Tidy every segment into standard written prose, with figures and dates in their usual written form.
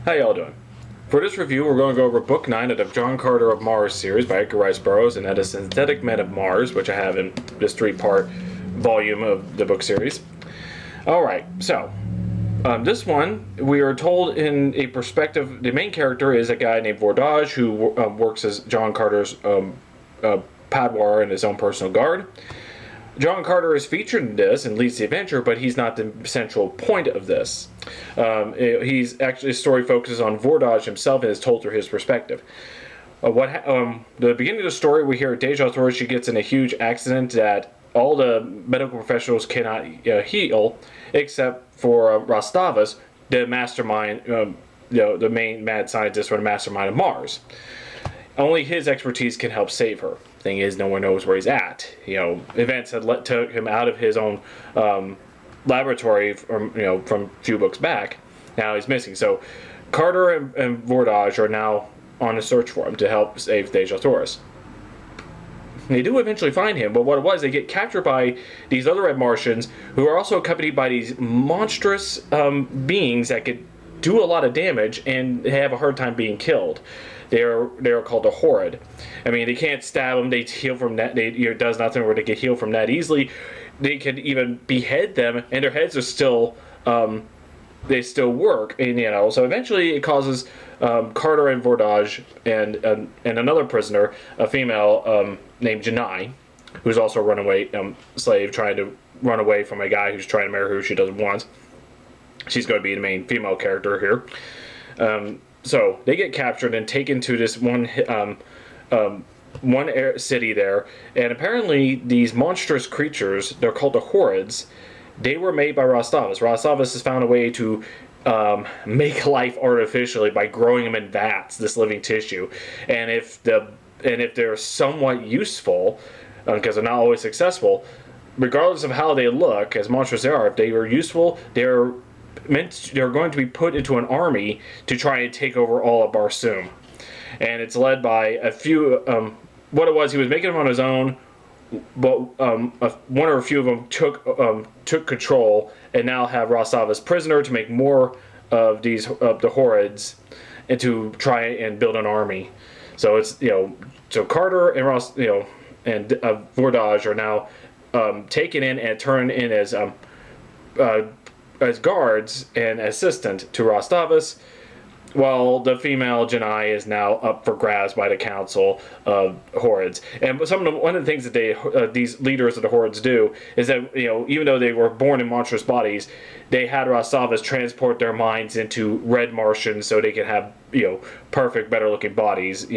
How y'all doing? For this review, we're going to go over Book 9 of the John Carter of Mars series by Edgar Rice Burroughs, and that is Synthetic Men of Mars, which I have in this 3-part volume of the book series. Alright, so, this one, we are told in a perspective, the main character is a guy named Vor Daj, who works as John Carter's padwar in his own personal guard. John Carter is featured in this and leads the adventure, but he's not the central point of this. He's actually, his story focuses on Vor Daj himself and is told through his perspective. The beginning of the story, we hear Dejah Thoris, she gets in a huge accident that all the medical professionals cannot heal, except for Ras Thavis, the mastermind, the main mad scientist or the mastermind of Mars. Only his expertise can help save her. Thing is, no one knows where he's at. Events had took him out of his own laboratory from a few books back. Now he's missing. So Carter and Vor Daj are now on a search for him to help save Dejah Thoris. They do eventually find him, but what it was, they get captured by these other red Martians who are also accompanied by these monstrous beings that could do a lot of damage and have a hard time being killed. They're called a horrid. I mean, they can't stab them. They heal from that. It does nothing where they get healed from that easily. They can even behead them, and their heads are still they still work. And so eventually it causes Carter and Vor Daj and another prisoner, a female named Janai, who's also a runaway slave, trying to run away from a guy who's trying to marry her who she doesn't want. She's going to be the main female character here. So they get captured and taken to this one city there, and apparently these monstrous creatures, they're called the hormads. They were made by Ras Thavis. Ras Thavis has found a way to make life artificially by growing them in vats, this living tissue. And if they're somewhat useful, because they're not always successful, regardless of how they look, as monstrous they are, if they are useful, they're going to be put into an army to try and take over all of Barsoom. And it's led by a few, what it was, he was making them on his own, but one or a few of them took control and now have Ras Thavis prisoner to make more of these the hormads and to try and build an army. So it's so Carter and Vor Daj are now taken in and turned in as guards and assistant to Ras Thavis, while the female Janai is now up for grabs by the council of hormads. And one of the things that these leaders of the hormads do is that even though they were born in monstrous bodies, they had Ras Thavis transport their minds into red Martians so they can have perfect, better looking bodies.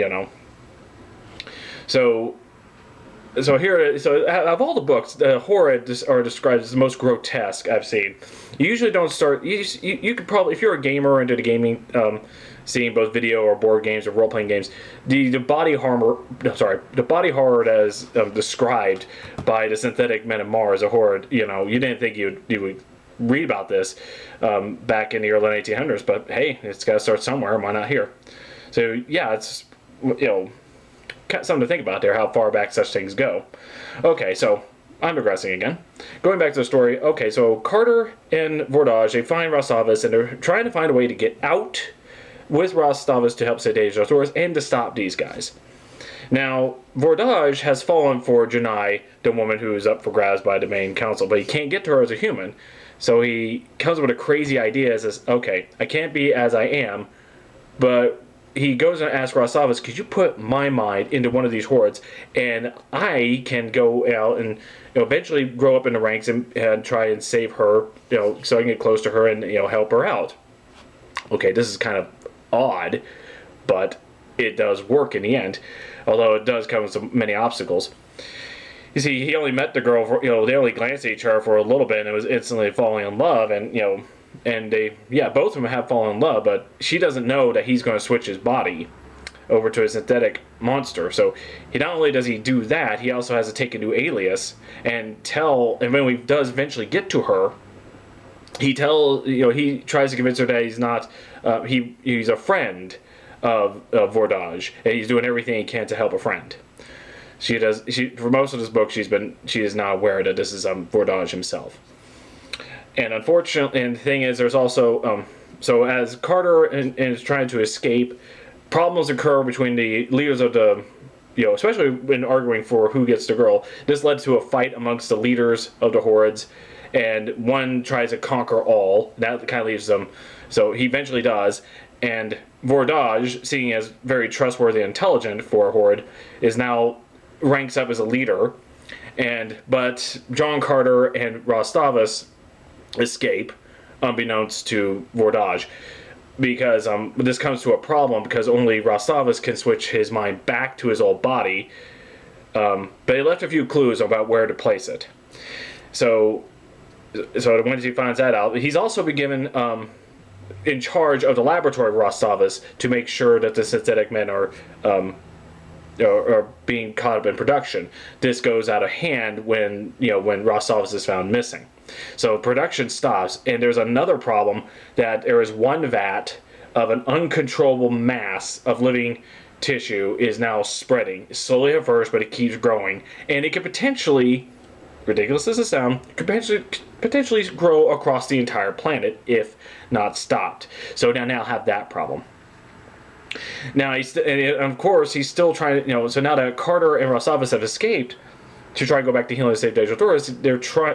So of all the books, the horrid are described as the most grotesque I've seen. You usually don't start. You could probably, if you're a gamer into the gaming scene, both video or board games or role playing games, the body horror as described by the Synthetic Men of Mars, a horrid. You didn't think you would read about this back in the early 1800s, but hey, it's got to start somewhere. Why not here? So yeah, it's something to think about there, how far back such things go. Okay, so I'm digressing again. Going back to the story, okay, so Carter and Vor Daj, they find Ras Thavis, and they're trying to find a way to get out with Ras Thavis to help save Dejah Thoris and to stop these guys. Now, Vor Daj has fallen for Janai, the woman who is up for grabs by the main council, but he can't get to her as a human. So he comes up with a crazy idea as this, okay, I can't be as I am, but he goes and asks Ras Thavis, could you put my mind into one of these hordes, and I can go out and eventually grow up in the ranks and try and save her, so I can get close to her and help her out. Okay, this is kind of odd, but it does work in the end, although it does come with so many obstacles. You see, he only met the girl for, they only glanced at each other for a little bit, and it was instantly falling in love, and and both of them have fallen in love, but she doesn't know that he's going to switch his body over to a synthetic monster. So not only does he do that, he also has to take a new alias and when he does eventually get to her, he tries to convince her that he's not, he's a friend of Vor Daj, and he's doing everything he can to help a friend. For most of this book, she is not aware that this is Vor Daj himself. And unfortunately, and the thing is, there's also So as Carter is trying to escape, problems occur between the leaders of the, especially when arguing for who gets the girl. This led to a fight amongst the leaders of the hordes, and one tries to conquer all. That kind of leaves them. So he eventually does, and Vor Daj, seeing as very trustworthy and intelligent for a horde, is now ranks up as a leader. But John Carter and Ras Thavis escape, unbeknownst to Vor Daj, because this comes to a problem because only Ras Thavis can switch his mind back to his old body, but he left a few clues about where to place it. So once he finds that out, he's also been given in charge of the laboratory of Ras Thavis to make sure that the synthetic men are being caught up in production. This goes out of hand when Ras Thavis is found missing. So production stops, and there's another problem that there is one vat of an uncontrollable mass of living tissue is now spreading, slowly at first, but it keeps growing, and it could potentially, ridiculous as it sounds, could potentially grow across the entire planet if not stopped. So now have that problem. Now of course he's still trying to, so now that Carter and Ras Thavis have escaped to try and go back to healing and save Dejah Thoris,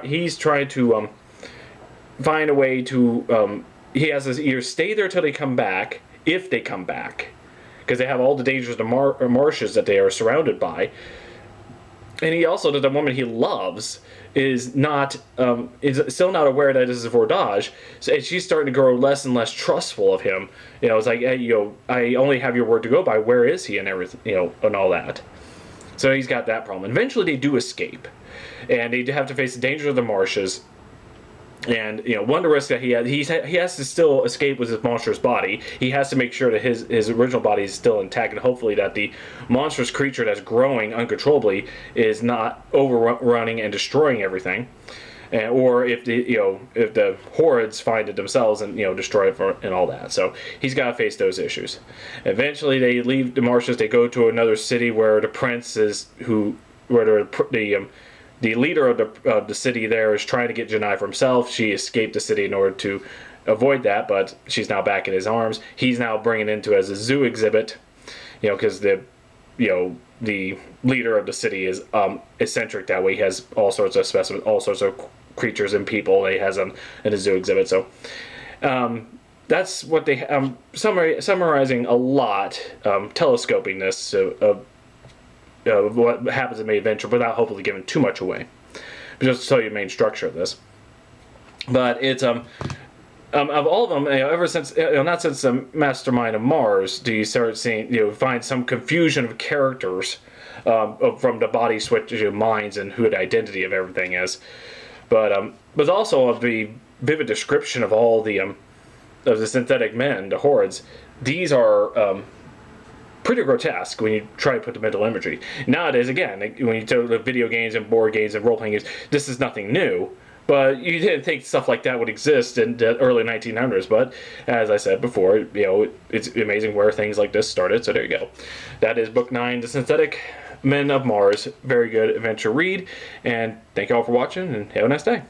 he's trying to find a way to, he has to either stay there till they come back, if they come back, because they have all the dangers of marshes that they are surrounded by. And he also, that the woman he loves is still not aware that this is Vor Daj, so she's starting to grow less and less trustful of him. It's like, hey, I only have your word to go by. Where is he and everything, and all that. So he's got that problem. Eventually, they do escape, and they have to face the dangers of the marshes. And one of the risks that he has to still escape with his monstrous body. He has to make sure that his original body is still intact, and hopefully that the monstrous creature that's growing uncontrollably is not overrunning and destroying everything. Or if the hordes find it themselves and destroy it and all that. So he's got to face those issues. Eventually, they leave the marshes. They go to another city where the prince is the leader of the city there is trying to get Janai for himself. She escaped the city in order to avoid that, but she's now back in his arms. He's now bringing it into as a zoo exhibit, because the leader of the city is eccentric that way. He has all sorts of specimens, all sorts of creatures and people that he has in a zoo exhibit. So that's what they summarizing a lot, telescoping this of what happens in Main Adventure without hopefully giving too much away. But just to tell you the main structure of this. But it's of all of them, ever since not since the Mastermind of Mars do you start seeing find some confusion of characters from the body switch to minds and who the identity of everything is. But also of the vivid description of all the synthetic men, the hordes. These are pretty grotesque when you try to put the mental imagery. Nowadays, again, when you talk about video games and board games and role-playing games, this is nothing new. But you didn't think stuff like that would exist in the early 1900s. But as I said before, it's amazing where things like this started. So there you go. That is Book 9, The Synthetic Men of Mars. Very good adventure read. And thank you all for watching, and have a nice day.